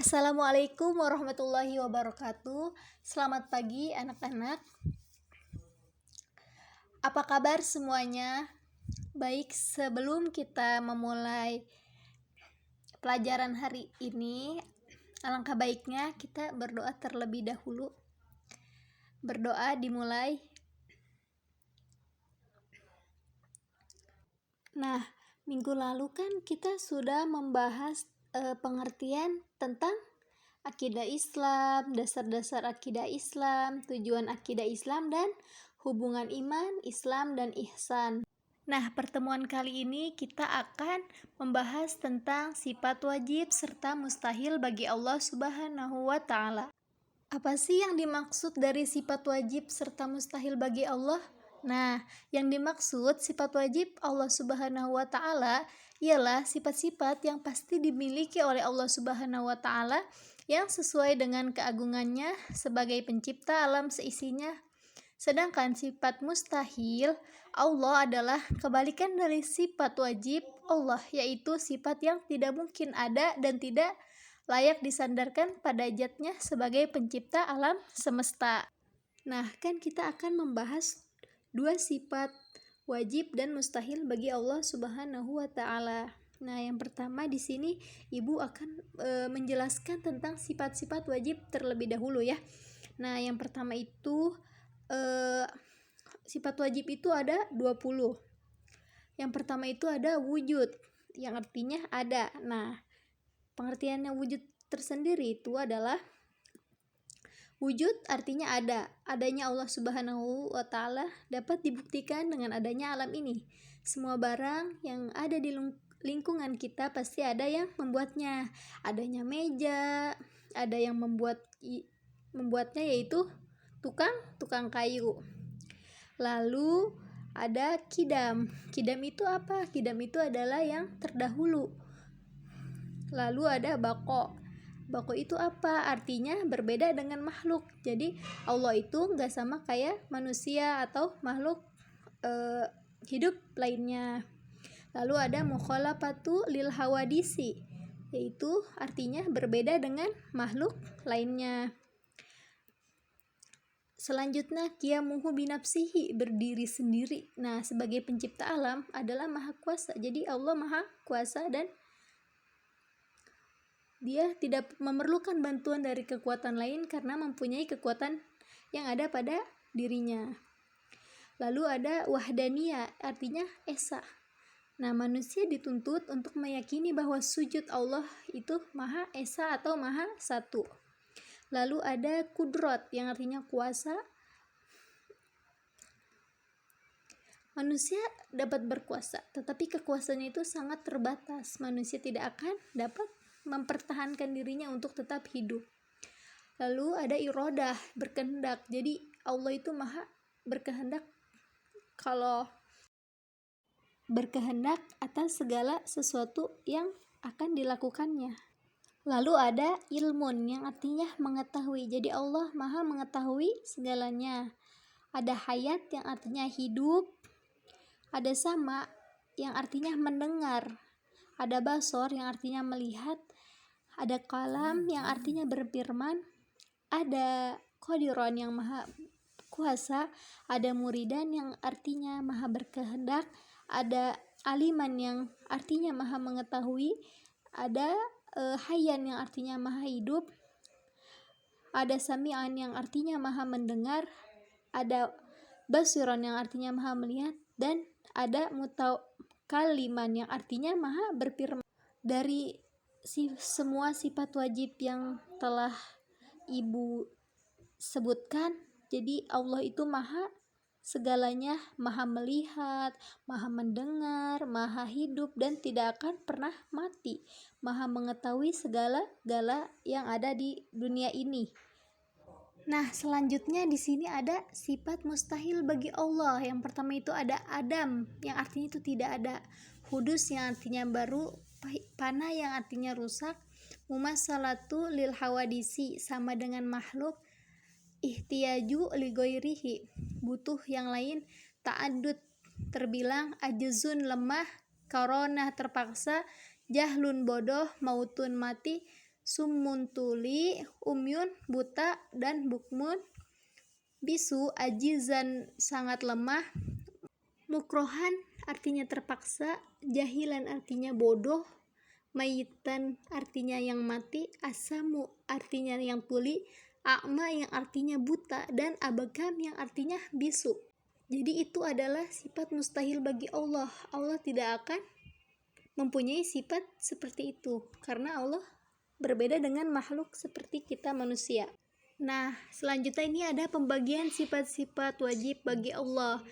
Assalamualaikum warahmatullahi wabarakatuh. Selamat pagi anak-anak. Apa kabar semuanya? Baik, sebelum kita memulai pelajaran hari ini, alangkah baiknya kita berdoa terlebih dahulu. Berdoa dimulai. Nah, minggu lalu kan kita sudah membahas pengertian tentang akidah Islam, dasar-dasar akidah Islam, tujuan akidah Islam, dan hubungan iman, Islam, dan ihsan. Nah, pertemuan kali ini kita akan membahas tentang sifat wajib serta mustahil bagi Allah Subhanahu wa Ta'ala. Apa sih yang dimaksud dari sifat wajib serta mustahil bagi Allah? Nah, yang dimaksud sifat wajib Allah Subhanahu wa Ta'ala ialah sifat-sifat yang pasti dimiliki oleh Allah Subhanahu wa Ta'ala yang sesuai dengan keagungannya sebagai pencipta alam seisinya. Sedangkan sifat mustahil Allah adalah kebalikan dari sifat wajib Allah, yaitu sifat yang tidak mungkin ada dan tidak layak disandarkan pada zatnya sebagai pencipta alam semesta. Nah, kan kita akan membahas dua sifat wajib dan mustahil bagi Allah Subhanahu wa Ta'ala. Nah, yang pertama di sini Ibu akan menjelaskan tentang sifat-sifat wajib terlebih dahulu ya. Nah, yang pertama itu sifat wajib itu ada 20. Yang pertama itu ada wujud, yang artinya ada. Nah, pengertiannya wujud tersendiri itu adalah wujud artinya ada. Adanya Allah Subhanahu wa Ta'ala dapat dibuktikan dengan adanya alam ini. Semua barang yang ada di lingkungan kita pasti ada yang membuatnya. Adanya meja, ada yang membuatnya yaitu tukang kayu. Lalu ada kidam. Kidam itu apa? Kidam itu adalah yang terdahulu. Lalu ada bako. Bako itu apa? Artinya berbeda dengan makhluk. Jadi Allah itu nggak sama kayak manusia atau makhluk hidup lainnya. Lalu ada mukhalafatu lil hawadisi, yaitu artinya berbeda dengan makhluk lainnya. Selanjutnya qiyamuhu binafsihi, berdiri sendiri. Nah, sebagai pencipta alam adalah maha kuasa. Jadi Allah maha kuasa dan Dia tidak memerlukan bantuan dari kekuatan lain karena mempunyai kekuatan yang ada pada dirinya. Lalu ada wahdaniyah, artinya esa. Nah, manusia dituntut untuk meyakini bahwa sujud Allah itu maha esa atau maha satu. Lalu ada kudrot, yang artinya kuasa. Manusia dapat berkuasa, tetapi kekuasaannya itu sangat terbatas. Manusia tidak akan dapat mempertahankan dirinya untuk tetap hidup. Lalu ada irodah, berkehendak. Jadi Allah itu maha berkehendak kalau berkehendak atas segala sesuatu yang akan dilakukannya. Lalu ada ilmun, yang artinya mengetahui. Jadi Allah maha mengetahui segalanya. Ada hayat, yang artinya hidup. Ada sama, yang artinya mendengar. Ada basor, yang artinya melihat. Ada kalam, yang artinya berfirman. Ada qadiron, yang maha kuasa. Ada muridan, yang artinya maha berkehendak. Ada aliman, yang artinya maha mengetahui. Ada hayyan, yang artinya maha hidup. Ada sami'an, yang artinya maha mendengar. Ada basiron, yang artinya maha melihat. Dan ada mutakaliman, yang artinya maha berfirman. Dari semua sifat wajib yang telah Ibu sebutkan, jadi Allah itu maha segalanya, maha melihat, maha mendengar, maha hidup, dan tidak akan pernah mati, maha mengetahui segala-gala yang ada di dunia ini. Nah, selanjutnya di sini ada sifat mustahil bagi Allah. Yang pertama itu ada Adam, yang artinya itu tidak ada. Hudus, yang artinya baru. Pana, yang artinya rusak. Mumasalatu lil hawadisi, sama dengan makhluk. Ihtiyaju li ghairihi, butuh yang lain. Ta'addud, terbilang, ajzun lemah, karonah terpaksa, jahlun bodoh, mautun mati, summun tuli, umyun buta, dan bukmun bisu, ajizan sangat lemah, mukrohan artinya terpaksa, jahilan artinya bodoh, mayitan artinya yang mati, asamu artinya yang tuli, a'ma yang artinya buta, dan abagam yang artinya bisu. Jadi itu adalah sifat mustahil bagi Allah. Allah tidak akan mempunyai sifat seperti itu karena Allah berbeda dengan makhluk seperti kita manusia. Nah, selanjutnya ini ada pembagian sifat-sifat wajib bagi Allah.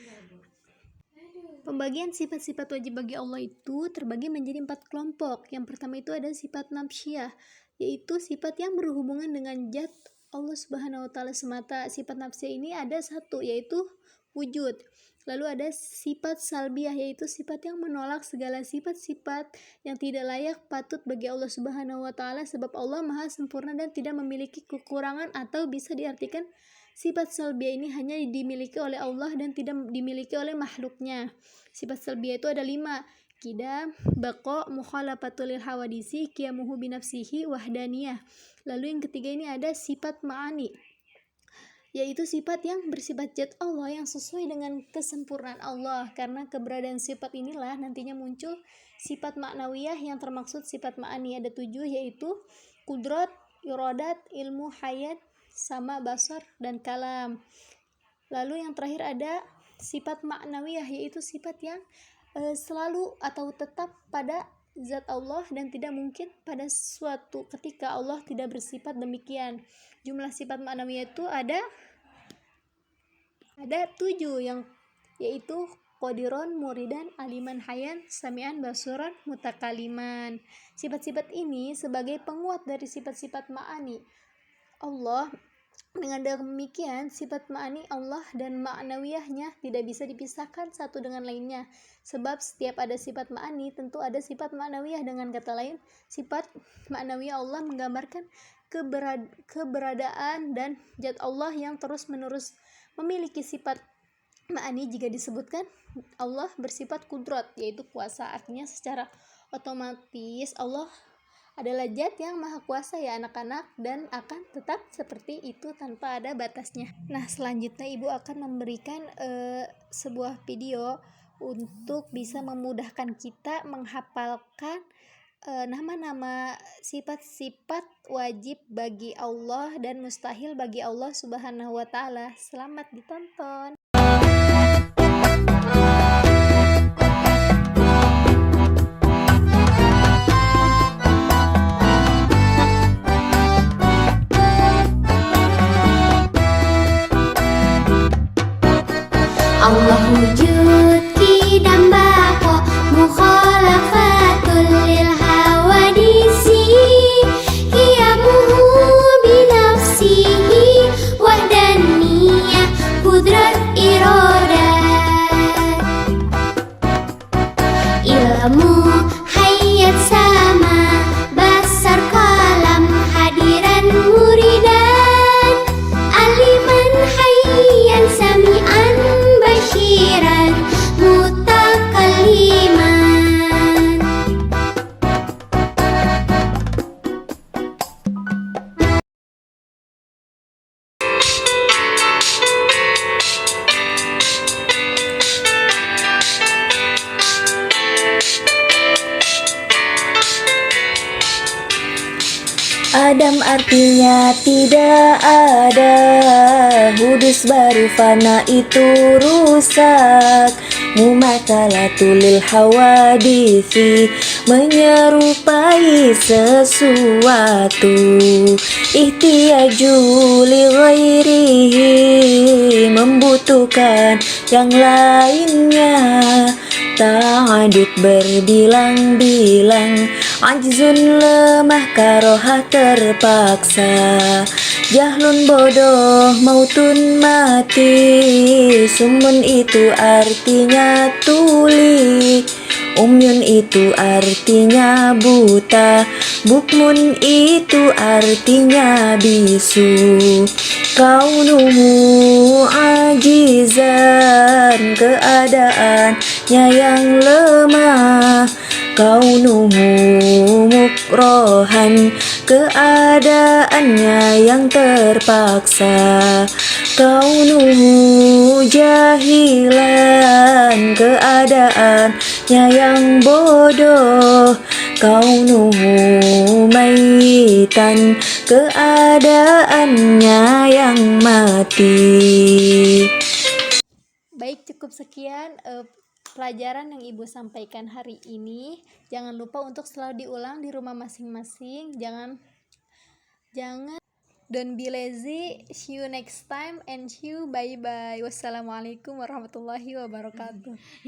Pembagian sifat-sifat wajib bagi Allah itu terbagi menjadi 4 kelompok. Yang pertama itu ada sifat nafsiyah, yaitu sifat yang berhubungan dengan zat Allah Subhanahu wa taala semata. Sifat nafsiyah ini ada satu, yaitu wujud. Lalu ada sifat salbiyah, yaitu sifat yang menolak segala sifat-sifat yang tidak layak patut bagi Allah Subhanahu wa taala, sebab Allah Maha sempurna dan tidak memiliki kekurangan, atau bisa diartikan sifat salbiyah ini hanya dimiliki oleh Allah dan tidak dimiliki oleh makhluknya. Sifat salbiyah itu ada 5: qidam, baqa, mukhalafatul lil hawadisi, qiyamuhu binafsihi, wahdaniyah. Lalu yang ketiga ini ada sifat ma'ani, yaitu sifat yang bersifat zat Allah yang sesuai dengan kesempurnaan Allah. Karena keberadaan sifat inilah nantinya muncul sifat maknawiyah yang termaksud sifat ma'ani. Ada 7, yaitu kudrat, iradat, ilmu, hayat, sama, basar, dan kalam. Lalu yang terakhir ada sifat maknawiyah, yaitu sifat yang selalu atau tetap pada zat Allah dan tidak mungkin pada suatu ketika Allah tidak bersifat demikian. Jumlah sifat maknawiyah itu ada 7, yaitu qadiron, muridan, aliman, hayan, sami'an, basuran, mutakaliman. Sifat-sifat ini sebagai penguat dari sifat-sifat ma'ani Allah. Dengan demikian, sifat ma'ani Allah dan ma'nawiyahnya tidak bisa dipisahkan satu dengan lainnya. Sebab setiap ada sifat ma'ani, tentu ada sifat ma'nawiyah. Dengan kata lain, sifat ma'nawiyah Allah menggambarkan keberadaan dan zat Allah yang terus-menerus memiliki sifat ma'ani. Jika disebutkan Allah bersifat kudrat, yaitu kuasa, artinya secara otomatis Allah adalah zat yang maha kuasa ya anak-anak, dan akan tetap seperti itu tanpa ada batasnya. Nah, selanjutnya ibu akan memberikan sebuah video untuk bisa memudahkan kita menghafalkan nama-nama sifat-sifat wajib bagi Allah dan mustahil bagi Allah Subhanahu wa taala. Selamat ditonton. Allah wujud qidam baqa, mukhalafatul lil hawadisi, qiyamuhu binafsihi, wahdaniyah, qudrat, iradat, ilmu, hayat, sama, basar, kalam, hadiran, muridan, aliman, hayyan, sami'an, basyiran, mutakaliman. Adam artinya tidak ada, hudus baru fana itu rusak, mumatalatul lil hawadisi, menyerupai sesuatu, ihtiyaju li ghairihi, membutuhkan yang lainnya, ta'adud berbilang-bilang, ajzun lemah, karohah terpaksa, jahlun bodoh, mautun mati, sumun itu artinya tuli, umyun itu artinya buta, Bukmun itu artinya bisu. Kaunuhu ajizan, keadaannya yang lemah. Kaunuhu mukrohan, keadaannya yang terpaksa. Kaunuhu jahilan, keadaannya yang bodoh. Kaunuhu maitan, keadaannya yang mati. Baik, cukup sekian pelajaran yang Ibu sampaikan hari ini. Jangan lupa untuk selalu diulang di rumah masing-masing. Jangan don't be lazy. See you next time and see you bye bye. Wassalamualaikum warahmatullahi wabarakatuh.